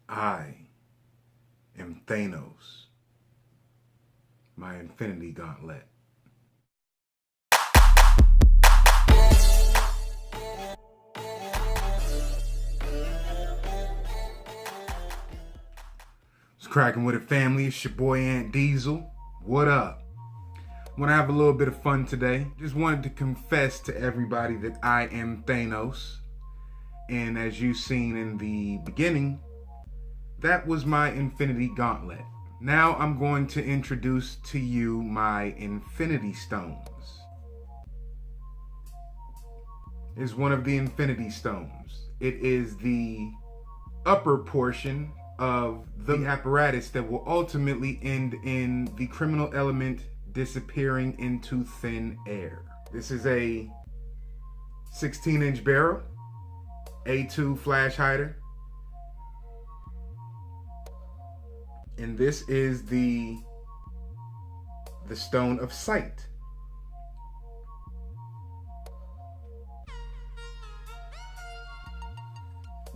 I am Thanos, my infinity gauntlet. What's cracking with it, family? It's your boy Aunt Diesel. What up? Want to have a little bit of fun today. Just wanted to confess to everybody that I am Thanos. And as you've seen in the beginning, that was my infinity gauntlet. Now I'm going to introduce to you my infinity stones. Is one of the infinity stones. It is the upper portion of the apparatus that will ultimately end in the criminal element disappearing into thin air. This is a 16-inch barrel, A2 flash hider, and this is the stone of sight.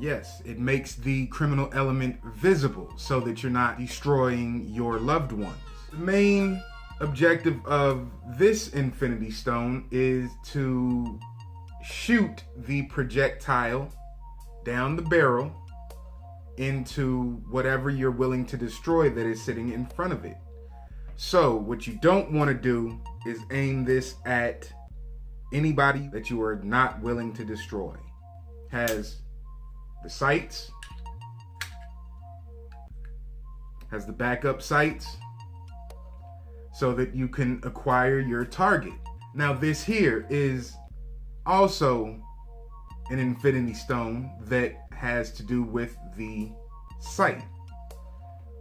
Yes, it makes the criminal element visible so that you're not destroying your loved ones. The main objective of this infinity stone is to shoot the projectile down the barrel into whatever you're willing to destroy that is sitting in front of it. So what you don't want to do is aim this at anybody that you are not willing to destroy. Has the sights, has the backup sights so that you can acquire your target. Now this here is also an infinity stone that has to do with the sight.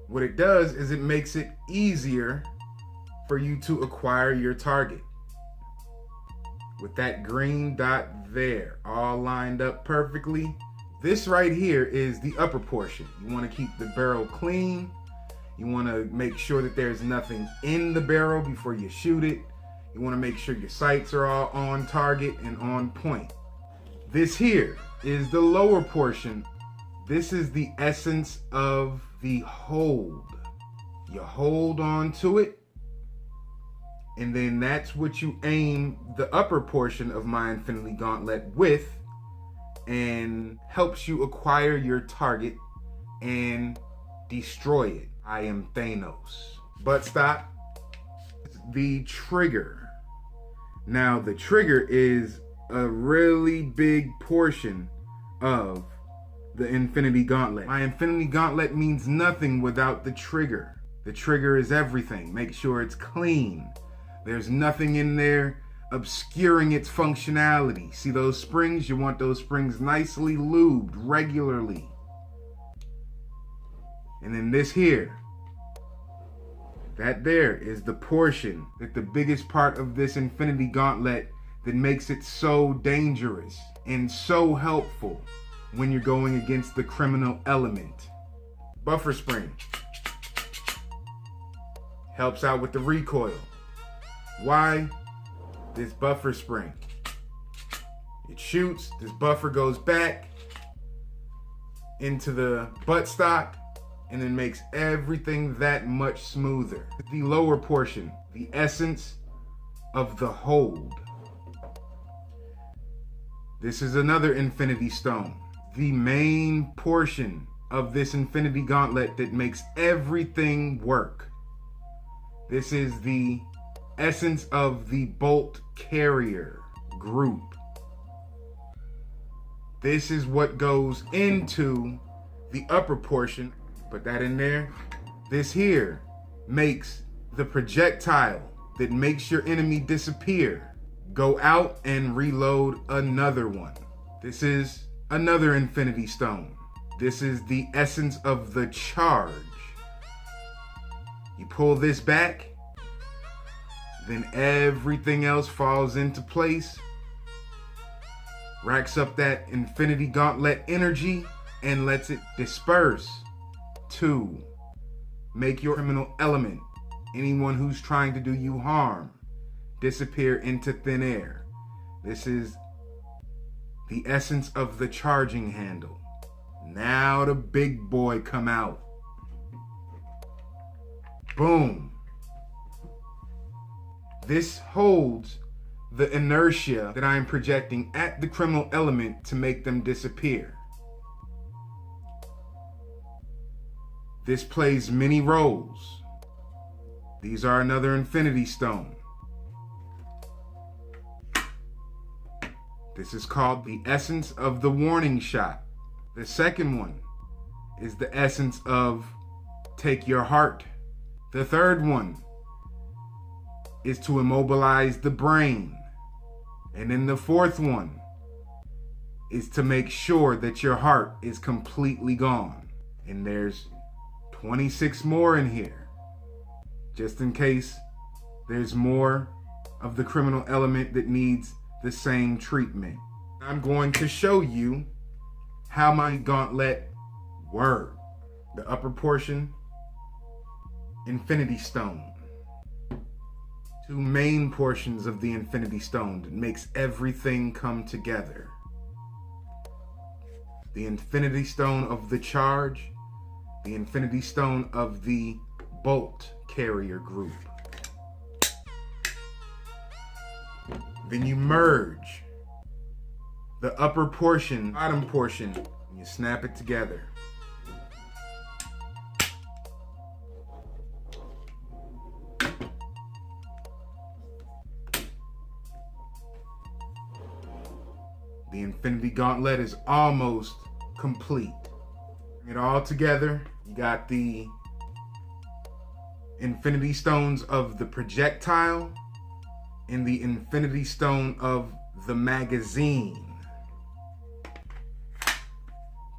What it does is it makes it easier for you to acquire your target. With that green dot there, all lined up perfectly. This right here is the upper portion. You want to keep the barrel clean. You want to make sure that there's nothing in the barrel before you shoot it. You want to make sure your sights are all on target and on point. This here is the lower portion. This is the essence of the hold. You hold on to it, and then that's what you aim the upper portion of my infinity gauntlet with, and helps you acquire your target and destroy it. I am Thanos. Buttstock, the trigger. Now the trigger is a really big portion of the infinity gauntlet. My infinity gauntlet means nothing without the trigger. The trigger is everything. Make sure it's clean. There's nothing in there obscuring its functionality. See those springs? You want those springs nicely lubed regularly. And then this here, that there is the portion, that the biggest part of this infinity gauntlet that makes it so dangerous and so helpful when you're going against the criminal element. Buffer spring helps out with the recoil. Why? This buffer spring, it shoots, this buffer goes back into the buttstock and then makes everything that much smoother. The lower portion, the essence of the hold. This is another infinity stone. The main portion of this infinity gauntlet that makes everything work. This is the essence of the bolt carrier group. This is what goes into the upper portion. Put that in there. This here makes the projectile that makes your enemy disappear go out and reload another one. This is another infinity stone. This is the essence of the charge. You pull this back, then everything else falls into place, racks up that infinity gauntlet energy, and lets it disperse to make your criminal element, anyone who's trying to do you harm, disappear into thin air. This is the essence of the charging handle. Now the big boy come out. Boom. This holds the inertia that I am projecting at the criminal element to make them disappear. This plays many roles. These are another Infinity Stone. This is called the essence of the warning shot. The second one is the essence of take your heart. The third one is to immobilize the brain. And then the fourth one is to make sure that your heart is completely gone. And there's 26 more in here, just in case there's more of the criminal element that needs the same treatment. I'm going to show you how my gauntlet works. The upper portion, Infinity Stone. Two main portions of the Infinity Stone that makes everything come together. The Infinity Stone of the charge, the Infinity Stone of the bolt carrier group. Then you merge the upper portion, bottom portion, and you snap it together. The Infinity Gauntlet is almost complete. Bring it all together. You got the Infinity Stones of the projectile and the Infinity Stone of the magazine.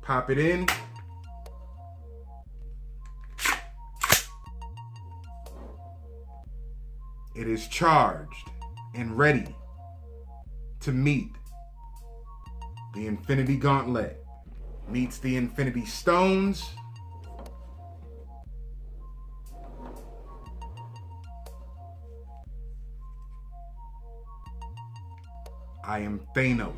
Pop it in. It is charged and ready to meet the Infinity Gauntlet. Meets the Infinity Stones. I am Thanos.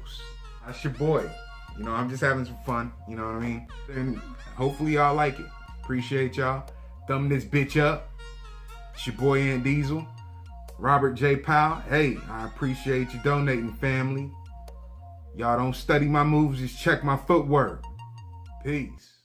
That's your boy. You know, I'm just having some fun. You know what I mean? And hopefully y'all like it. Appreciate y'all. Thumb this bitch up. It's your boy Ant Diesel. Robert J. Powell. Hey, I appreciate you donating, family. Y'all don't study my moves, just check my footwork. Peace.